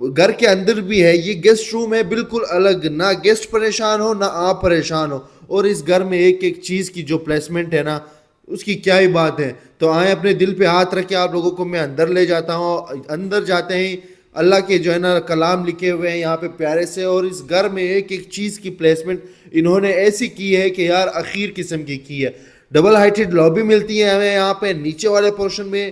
گھر کے اندر بھی ہے. یہ گیسٹ روم ہے بالکل الگ, نہ گیسٹ پریشان ہو نہ آپ پریشان ہو. اور اس گھر میں ایک ایک چیز کی جو پلیسمنٹ ہے نا اس کی کیا ہی بات ہے. تو آئیں اپنے دل پہ ہاتھ رکھے, آپ لوگوں کو میں اندر لے جاتا ہوں. اندر جاتے ہیں اللہ کے جو ہے نا کلام لکھے ہوئے ہیں یہاں پہ پیارے سے, اور اس گھر میں ایک ایک چیز کی پلیسمنٹ انہوں نے ایسی کی ہے کہ یار اخیر قسم کی ہے. ڈبل ہائٹڈ لابی ملتی ہے ہمیں یہاں پہ. نیچے والے پورشن میں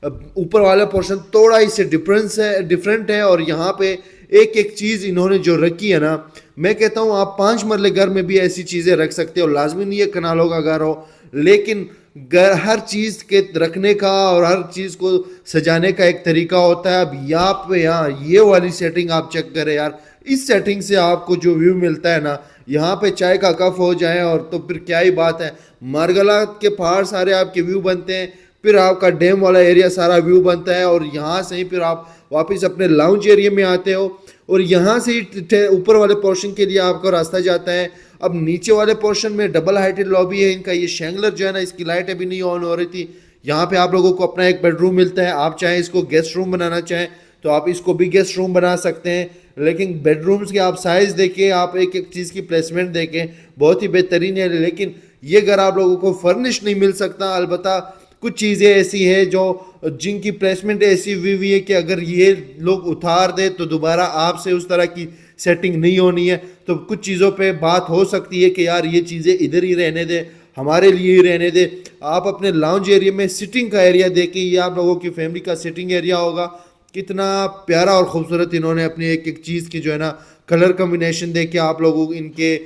اوپر والا پورشن تھوڑا ہی سے ڈفرینٹ ہے, اور یہاں پہ ایک ایک چیز انہوں نے جو رکھی ہے نا, میں کہتا ہوں آپ 5 مرلے گھر میں بھی ایسی چیزیں رکھ سکتے ہو. لازمی نہیں ہے کنالوں کا گھر ہو, لیکن گھر ہر چیز کے رکھنے کا اور ہر چیز کو سجانے کا ایک طریقہ ہوتا ہے. اب یہاں پہ یہ والی سیٹنگ آپ چیک کریں یار, اس سیٹنگ سے آپ کو جو ویو ملتا ہے نا, یہاں پہ چائے کا کپ ہو جائے اور تو پھر کیا ہی بات ہے. مارگلا کے پہاڑ سارے آپ کے ویو بنتے ہیں, پھر آپ کا ڈیم والا ایریا سارا ویو بنتا ہے, اور یہاں سے ہی پھر آپ واپس اپنے لاؤنج ایریا میں آتے ہو, اور یہاں سے ہی اوپر والے پورشن کے لیے آپ کا راستہ جاتا ہے. اب نیچے والے پورشن میں ڈبل ہائٹڈ لابی ہے ان کا. یہ شینگلر جو ہے نا اس کی لائٹ ابھی نہیں آن ہو رہی تھی. یہاں پہ آپ لوگوں کو اپنا ایک بیڈ روم ملتا ہے. آپ چاہیں اس کو گیسٹ روم بنانا چاہیں تو آپ اس کو بھی گیسٹ روم بنا سکتے ہیں, لیکن بیڈ رومز کے آپ سائز دیکھیں, آپ ایک ایک چیز کی پلیسمنٹ دیکھیں, بہت ہی بہترین ہے. لیکن یہ گھر آپ لوگوں کو فرنش نہیں مل سکتا. البتہ کچھ چیزیں ایسی ہیں جو جن کی پلیسمنٹ ایسی ہوئی ہے کہ اگر یہ لوگ اتار دے تو دوبارہ آپ سے اس طرح کی سیٹنگ نہیں ہونی ہے. تو کچھ چیزوں پہ بات ہو سکتی ہے کہ یار یہ چیزیں ادھر ہی رہنے دے, ہمارے لیے ہی رہنے دے. آپ اپنے لاؤنج ایریا میں سٹنگ کا ایریا دیکھیں, یہ آپ لوگوں کی فیملی کا سٹنگ ایریا ہوگا. کتنا پیارا اور خوبصورت انہوں نے اپنی ایک ایک چیز کی جو ہے نا کلر کمبینیشن دیکھے, آپ لوگوں ان کے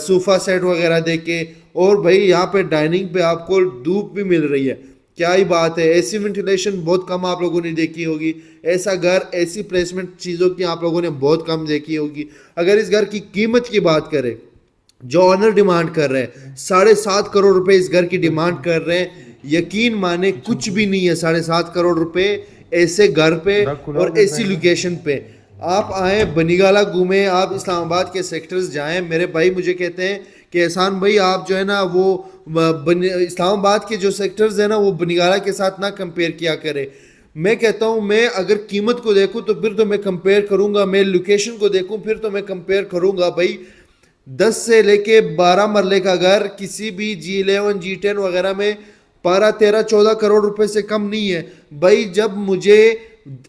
صوفہ سیٹ وغیرہ دیکھے. اور بھائی یہاں پہ ڈائننگ پہ آپ کو دھوپ بھی مل رہی ہے, کیا ہی بات ہے. ایسی وینٹیلیشن بہت کم آپ لوگوں نے دیکھی ہوگی. ایسا گھر, ایسی پلیسمنٹ چیزوں کی آپ لوگوں نے بہت کم دیکھی ہوگی. اگر اس گھر کی قیمت کی بات کریں, جو آنر ڈیمانڈ کر رہے ہیں 7.5 کروڑ روپے اس گھر کی ڈیمانڈ کر رہے ہیں, یقین مانے کچھ بھی نہیں ہے 7.5 کروڑ روپے ایسے گھر پہ اور ایسی لوکیشن پہ. آپ آئیں بنیگالہ گھومیں, آپ اسلام آباد کے سیکٹرز جائیں. میرے بھائی مجھے کہتے ہیں کہ احسان بھائی آپ جو ہے نا وہ اسلام آباد کے جو سیکٹرز ہیں نا وہ بنیگالہ کے ساتھ نہ کمپیئر کیا کرے. میں کہتا ہوں میں اگر قیمت کو دیکھوں تو پھر تو میں کمپیئر کروں گا, میں لوکیشن کو دیکھوں پھر تو میں کمپیئر کروں گا. بھائی 10 سے لے کے 12 مرلے کا گھر کسی بھی G11 G10 وغیرہ میں 12 13 14 کروڑ روپے سے کم نہیں ہے. بھائی جب مجھے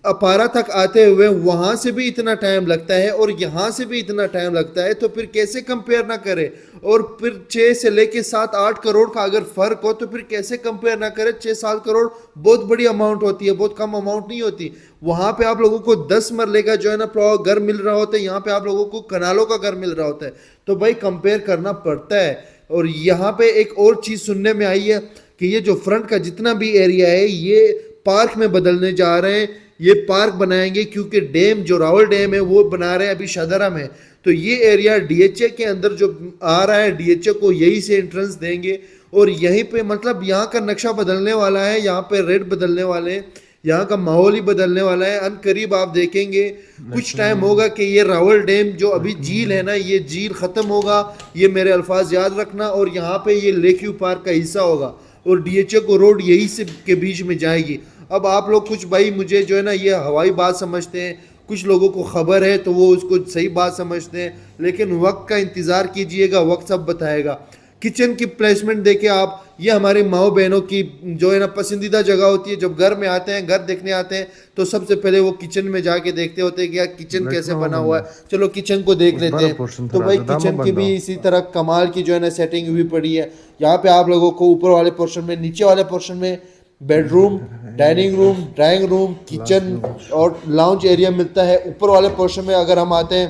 اپارا تک آتے ہوئے وہاں سے بھی اتنا ٹائم لگتا ہے اور یہاں سے بھی اتنا ٹائم لگتا ہے, تو پھر کیسے کمپیئر نہ کرے. اور پھر 6 سے لے کے 7 8 کروڑ کا اگر فرق ہو تو پھر کیسے کمپیئر نہ کرے. 6-7 کروڑ بہت بڑی اماؤنٹ ہوتی ہے, بہت کم اماؤنٹ نہیں ہوتی. وہاں پہ آپ لوگوں کو 10 مرلے کا جو ہے نا گھر مل رہا ہوتا ہے, یہاں پہ آپ لوگوں کو کنالوں کا گھر مل رہا ہوتا ہے. تو بھائی کمپیئر کرنا پڑتا ہے. اور یہاں پہ ایک اور چیز سننے میں آئی ہے کہ یہ جو فرنٹ کا جتنا بھی ایریا ہے یہ پارک میں بدلنے جا رہے ہیں. یہ پارک بنائیں گے کیونکہ ڈیم جو راول ڈیم ہے وہ بنا رہے ہیں ابھی شدرہ میں. تو یہ ایریا ڈی ایچ اے کے اندر جو آ رہا ہے, ڈی ایچ اے کو یہی سے انٹرنس دیں گے, اور یہیں پہ مطلب یہاں کا نقشہ بدلنے والا ہے, یہاں پہ ریٹ بدلنے والے ہیں, یہاں کا ماحول ہی بدلنے والا ہے. ان قریب آپ دیکھیں گے کچھ ٹائم ہوگا کہ یہ راول ڈیم جو ابھی جھیل ہے نا, یہ جھیل ختم ہوگا. یہ میرے الفاظ یاد رکھنا. اور یہاں پہ یہ لیک ویو پارک کا حصہ ہوگا, اور ڈی ایچ اے کو روڈ یہی سے کے بیچ میں جائے گی. اب آپ لوگ کچھ بھائی مجھے جو ہے نا یہ ہوائی بات سمجھتے ہیں, کچھ لوگوں کو خبر ہے تو وہ اس کو صحیح بات سمجھتے ہیں, لیکن وقت کا انتظار کیجئے گا, وقت سب بتائے گا. کچن کی پلیسمنٹ دیکھیں آپ, یہ ہماری ماؤں بہنوں کی جو ہے نا پسندیدہ جگہ ہوتی ہے. جب گھر میں آتے ہیں, گھر دیکھنے آتے ہیں, تو سب سے پہلے وہ کچن میں جا کے دیکھتے ہوتے ہیں کہ یار کچن کیسے بنا ہوا ہے, چلو کچن کو دیکھ لیتے ہیں. تو بھائی کچن کی بھی اسی طرح کمال کی جو ہے نا سیٹنگ ہوئی پڑی ہے. یہاں پہ آپ لوگوں کو اوپر والے پورشن میں, نیچے والے پورشن میں bedroom, dining room, drawing room, kitchen اور لاؤنج ایریا ملتا ہے. اوپر والے پورشن میں اگر ہم آتے ہیں,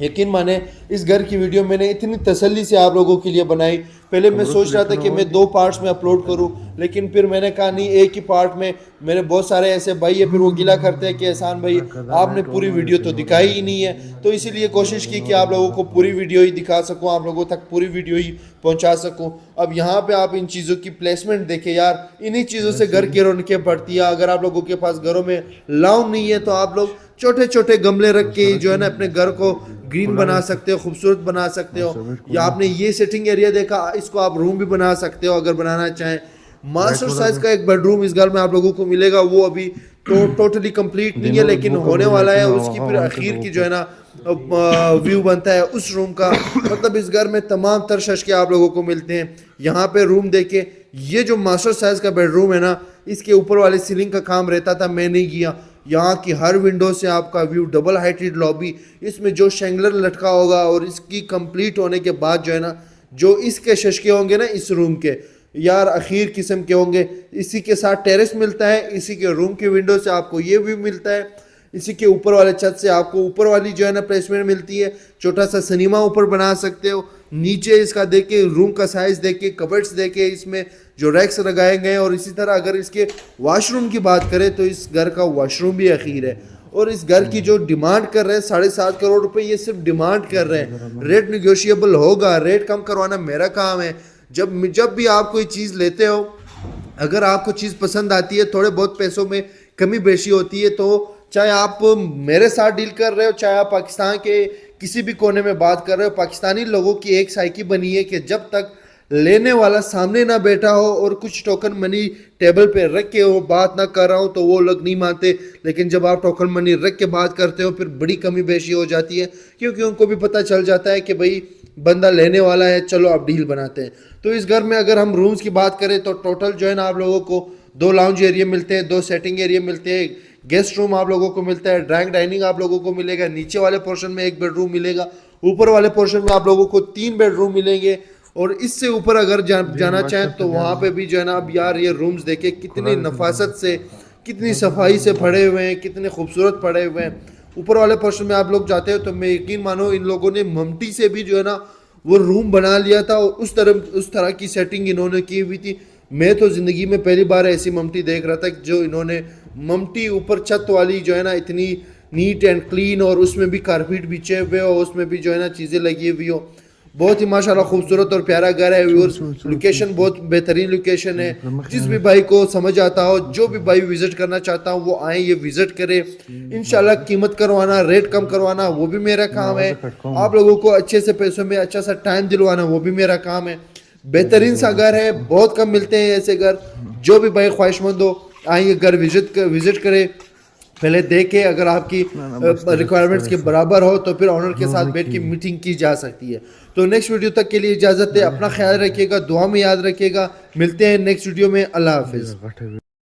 یقین مانے اس گھر کی ویڈیو میں نے اتنی تسلی سے آپ لوگوں کے لیے بنائی. پہلے میں سوچ رہا تھا کہ میں 2 پارٹس میں اپلوڈ کروں, لیکن پھر میں نے کہا نہیں, ایک ہی پارٹ میں. میرے بہت سارے ایسے بھائی ہیں پھر وہ گلا کرتے ہیں کہ احسان بھائی آپ نے پوری ویڈیو تو دکھائی ہی نہیں ہے. تو اسی لیے کوشش کی کہ آپ لوگوں کو پوری ویڈیو ہی دکھا سکوں, آپ لوگوں تک پوری ویڈیو ہی پہنچا سکوں. اب یہاں پہ آپ ان چیزوں کی پلیسمنٹ دیکھیں یار, انہی چیزوں سے گھر کی رونقیں بڑھتی ہیں. اگر آپ لوگوں کے پاس گھروں میں لاؤن نہیں ہے تو آپ لوگ چھوٹے چھوٹے گملے رکھ کے جو ہے نا اپنے گھر کو گرین بنا سکتے ہو, خوبصورت بنا سکتے ہو. یا آپ نے یہ سیٹنگ ایریا دیکھا, اس کو آپ روم بھی بنا سکتے ہو اگر بنانا چاہیں. ماسٹر سائز کا ایک بیڈ روم اس گھر میں آپ لوگوں کو ملے گا, وہ ابھی تو ٹوٹلی کمپلیٹ نہیں ہے لیکن ہونے والا ہے. اس کی پھر اخیر کی جو ہے نا ویو بنتا ہے اس روم کا. مطلب اس گھر میں تمام تر ششکے آپ لوگوں کو ملتے ہیں. یہاں پہ روم دیکھیں, یہ جو ماسٹر سائز کا بیڈ روم ہے نا, اس کے اوپر والے سیلنگ کا کام رہتا تھا, میں نہیں کیا. یہاں کی ہر ونڈو سے آپ کا ویو, ڈبل ہائٹڈ لابی, اس میں جو شینگلر لٹکا ہوگا, اور اس کی کمپلیٹ ہونے کے بعد جو ہے نا, جو اس کے ششکے ہوں گے نا اس روم کے, یار اخیر قسم کے ہوں گے. اسی کے ساتھ ٹیرس ملتا ہے, اسی کے روم کی ونڈو سے آپ کو یہ ویو ملتا ہے, اسی کے اوپر والے چھت سے آپ کو اوپر والی جو ہے نا پلیسمنٹ ملتی ہے. چھوٹا سا سنیما اوپر بنا سکتے ہو. نیچے اس کا دیکھیں, روم کا سائز دیکھیں, کبرٹس دیکھیں, اس میں جو ریکس لگائے گئے ہیں. اور اسی طرح اگر اس کے واش روم کی بات کریں تو اس گھر کا واش روم بھی اخیر ہے. اور اس گھر کی جو ڈیمانڈ کر رہے ہیں 7.5 کروڑ روپے, یہ صرف ڈیمانڈ کر رہے ہیں. ریٹ نیگوشیبل ہوگا, ریٹ کم کروانا میرا کام ہے. جب بھی آپ کوئی چیز لیتے ہو, اگر آپ کو چیز پسند آتی ہے, تھوڑے بہت پیسوں میں کمی بیشی ہوتی ہے, تو چاہے آپ میرے ساتھ ڈیل کر رہے ہو, چاہے آپ پاکستان کے کسی بھی کونے میں بات کر رہے ہو, پاکستانی لوگوں کی ایک سائیکی بنی ہے کہ جب تک لینے والا سامنے نہ بیٹھا ہو اور کچھ ٹوکن منی ٹیبل پہ رکھ کے ہو بات نہ کر رہا ہوں تو وہ لوگ نہیں مانتے. لیکن جب آپ ٹوکن منی رکھ کے بات کرتے ہو پھر بڑی کمی بیشی ہو جاتی ہے, کیونکہ ان کو بھی پتہ چل جاتا ہے کہ بھئی بندہ لینے والا ہے, چلو آپ ڈیل بناتے ہیں. تو اس گھر میں اگر ہم رومز کی بات کریں تو ٹوٹل جو ہے نا آپ لوگوں کو 2 لاؤنج ایریا ملتے ہیں, 2 سیٹنگ ایریا ملتے ہیں, گیسٹ روم آپ لوگوں کو ملتا ہے, ڈائننگ آپ لوگوں کو ملے گا. نیچے والے پورشن میں 1 بیڈ روم ملے گا, اوپر والے پورشن میں آپ لوگوں کو 3 بیڈ روم ملیں گے. اور اس سے اوپر اگر جانا چاہیں تو وہاں پہ بھی جو ہے نا, اب یار یہ رومز دیکھیں کتنی نفاست سے, کتنی صفائی سے پڑے ہوئے ہیں, کتنے خوبصورت پڑے ہوئے ہیں. اوپر والے پورشن میں آپ لوگ جاتے ہو تو میں یقین مانو ان لوگوں نے ممٹی سے بھی جو ہے نا وہ روم بنا لیا تھا, اور اس طرح کی سیٹنگ انہوں نے کی ہوئی تھی. میں تو زندگی میں پہلی بار ایسی ممٹی دیکھ رہا تھا جو انہوں نے ممٹی اوپر چھت والی جو ہے نا اتنی نیٹ اینڈ کلین, اور اس میں بھی کارپیٹ بچھے ہوئے ہو, اس میں بھی جو ہے نا چیزیں لگی ہوئی ہو. بہت ہی ماشاءاللہ خوبصورت اور پیارا گھر ہے. لوکیشن بہت بہترین لوکیشن ہے. جس بھی بھائی کو سمجھ آتا ہو, جو بھی بھائی وزٹ کرنا چاہتا ہوں وہ آئیں, یہ وزٹ کرے. انشاءاللہ قیمت کروانا, ریٹ کم کروانا وہ بھی میرا کام ہے. آپ لوگوں کو اچھے سے پیسوں میں اچھا سا ٹائم دلوانا وہ بھی میرا کام ہے. بہترین سا گھر ہے, بہت کم ملتے ہیں ایسے گھر. جو بھی بھائی خواہش مند ہو آئیں یہ گھر وزٹ کرے, پہلے دیکھیں, اگر آپ کی ریکوائرمنٹس کے برابر ہو تو پھر آنر کے ساتھ بیٹھ کے میٹنگ کی جا سکتی ہے. تو نیکسٹ ویڈیو تک کے لیے اجازت ہے. اپنا خیال رکھیے گا, دعا میں یاد رکھیے گا. ملتے ہیں نیکسٹ ویڈیو میں. اللہ حافظ.